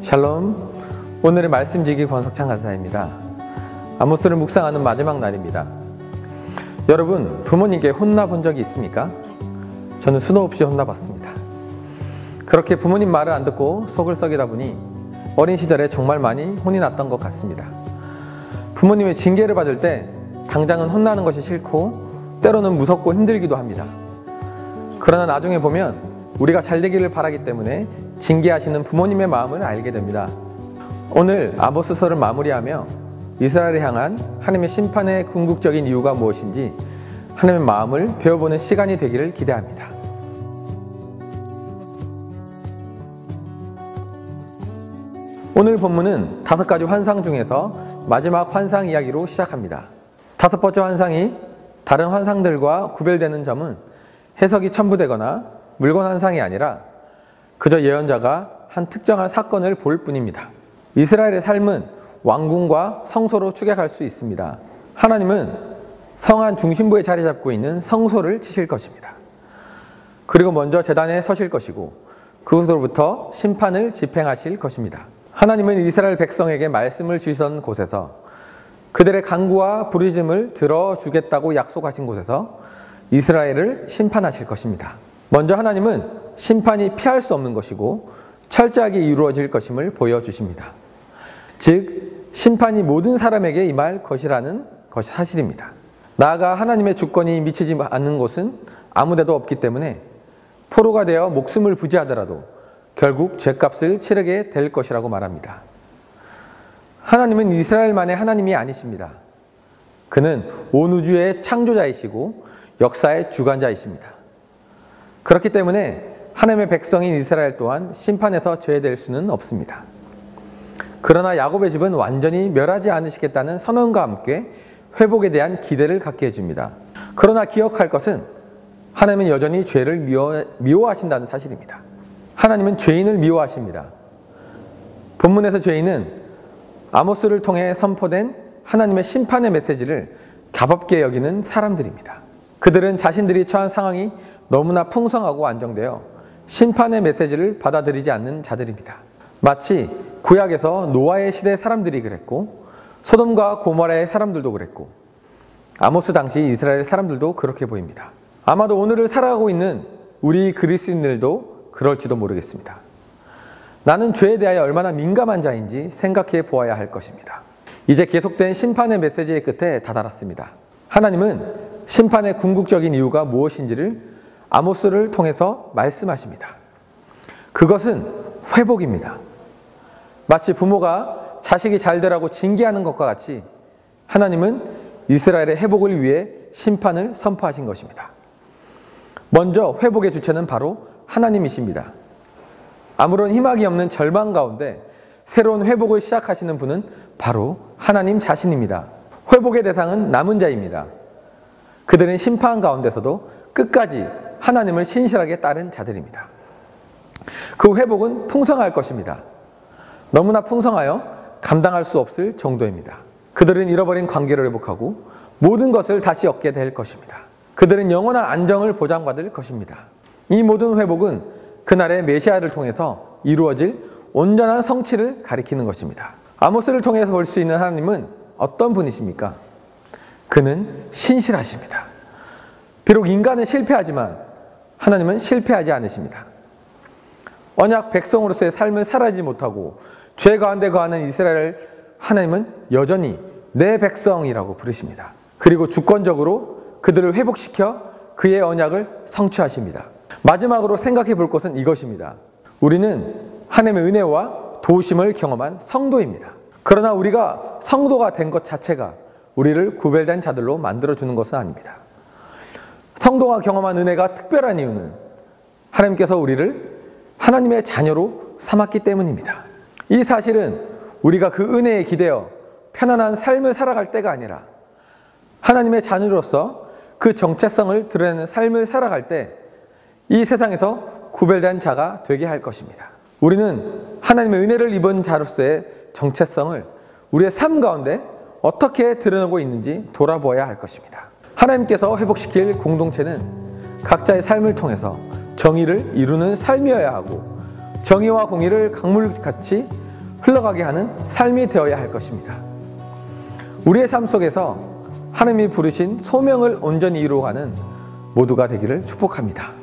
샬롬. 오늘의 말씀지기 권석찬 간사입니다. 아모스를 묵상하는 마지막 날입니다. 여러분, 부모님께 혼나본 적이 있습니까? 저는 수도 없이 혼나봤습니다. 그렇게 부모님 말을 안 듣고 속을 썩이다 보니 어린 시절에 정말 많이 혼이 났던 것 같습니다. 부모님의 징계를 받을 때 당장은 혼나는 것이 싫고 때로는 무섭고 힘들기도 합니다. 그러나 나중에 보면 우리가 잘 되기를 바라기 때문에 징계하시는 부모님의 마음을 알게 됩니다. 오늘 아모스서를 마무리하며 이스라엘을 향한 하나님의 심판의 궁극적인 이유가 무엇인지 하나님의 마음을 배워보는 시간이 되기를 기대합니다. 오늘 본문은 5가지 환상 중에서 마지막 환상 이야기로 시작합니다. 5번째 환상이 다른 환상들과 구별되는 점은 해석이 첨부되거나 물건 환상이 아니라 그저 예언자가 한 특정한 사건을 볼 뿐입니다. 이스라엘의 삶은 왕궁과 성소로 추격할 수 있습니다. 하나님은 성안 중심부에 자리 잡고 있는 성소를 치실 것입니다. 그리고 먼저 제단에 서실 것이고 그곳으로부터 심판을 집행하실 것입니다. 하나님은 이스라엘 백성에게 말씀을 주시던 곳에서 그들의 간구와 부르짖음을 들어주겠다고 약속하신 곳에서 이스라엘을 심판하실 것입니다. 먼저 하나님은 심판이 피할 수 없는 것이고 철저하게 이루어질 것임을 보여주십니다. 즉, 심판이 모든 사람에게 임할 것이라는 것이 사실입니다. 나아가 하나님의 주권이 미치지 않는 곳은 아무데도 없기 때문에 포로가 되어 목숨을 부지하더라도 결국 죗값을 치르게 될 것이라고 말합니다. 하나님은 이스라엘만의 하나님이 아니십니다. 그는 온 우주의 창조자이시고 역사의 주관자이십니다. 그렇기 때문에 하나님의 백성인 이스라엘 또한 심판에서 제외될 수는 없습니다. 그러나 야곱의 집은 완전히 멸하지 않으시겠다는 선언과 함께 회복에 대한 기대를 갖게 해줍니다. 그러나 기억할 것은 하나님은 여전히 죄를 미워하신다는 사실입니다. 하나님은 죄인을 미워하십니다. 본문에서 죄인은 아모스를 통해 선포된 하나님의 심판의 메시지를 가볍게 여기는 사람들입니다. 그들은 자신들이 처한 상황이 너무나 풍성하고 안정되어 심판의 메시지를 받아들이지 않는 자들입니다. 마치 구약에서 노아의 시대 사람들이 그랬고 소돔과 고모라의 사람들도 그랬고 아모스 당시 이스라엘 사람들도 그렇게 보입니다. 아마도 오늘을 살아가고 있는 우리 그리스도인들도 그럴지도 모르겠습니다. 나는 죄에 대하여 얼마나 민감한 자인지 생각해 보아야 할 것입니다. 이제 계속된 심판의 메시지의 끝에 다다랐습니다. 하나님은 심판의 궁극적인 이유가 무엇인지를 아모스를 통해서 말씀하십니다. 그것은 회복입니다. 마치 부모가 자식이 잘 되라고 징계하는 것과 같이 하나님은 이스라엘의 회복을 위해 심판을 선포하신 것입니다. 먼저 회복의 주체는 바로 하나님이십니다. 아무런 희망이 없는 절망 가운데 새로운 회복을 시작하시는 분은 바로 하나님 자신입니다. 회복의 대상은 남은 자입니다. 그들은 심판 가운데서도 끝까지 하나님을 신실하게 따른 자들입니다. 그 회복은 풍성할 것입니다. 너무나 풍성하여 감당할 수 없을 정도입니다. 그들은 잃어버린 관계를 회복하고 모든 것을 다시 얻게 될 것입니다. 그들은 영원한 안정을 보장받을 것입니다. 이 모든 회복은 그날의 메시아를 통해서 이루어질 온전한 성취를 가리키는 것입니다. 아모스를 통해서 볼 수 있는 하나님은 어떤 분이십니까? 그는 신실하십니다. 비록 인간은 실패하지만 하나님은 실패하지 않으십니다. 언약 백성으로서의 삶을 살아지 못하고 죄 가운데 거하는 이스라엘 하나님은 여전히 내 백성이라고 부르십니다. 그리고 주권적으로 그들을 회복시켜 그의 언약을 성취하십니다. 마지막으로 생각해 볼 것은 이것입니다. 우리는 하나님의 은혜와 도우심을 경험한 성도입니다. 그러나 우리가 성도가 된 것 자체가 우리를 구별된 자들로 만들어주는 것은 아닙니다. 성도가 경험한 은혜가 특별한 이유는 하나님께서 우리를 하나님의 자녀로 삼았기 때문입니다. 이 사실은 우리가 그 은혜에 기대어 편안한 삶을 살아갈 때가 아니라 하나님의 자녀로서 그 정체성을 드러내는 삶을 살아갈 때 이 세상에서 구별된 자가 되게 할 것입니다. 우리는 하나님의 은혜를 입은 자로서의 정체성을 우리의 삶 가운데 어떻게 드러내고 있는지 돌아보아야 할 것입니다. 하나님께서 회복시킬 공동체는 각자의 삶을 통해서 정의를 이루는 삶이어야 하고 정의와 공의를 강물같이 흘러가게 하는 삶이 되어야 할 것입니다. 우리의 삶 속에서 하느님이 부르신 소명을 온전히 이루어가는 모두가 되기를 축복합니다.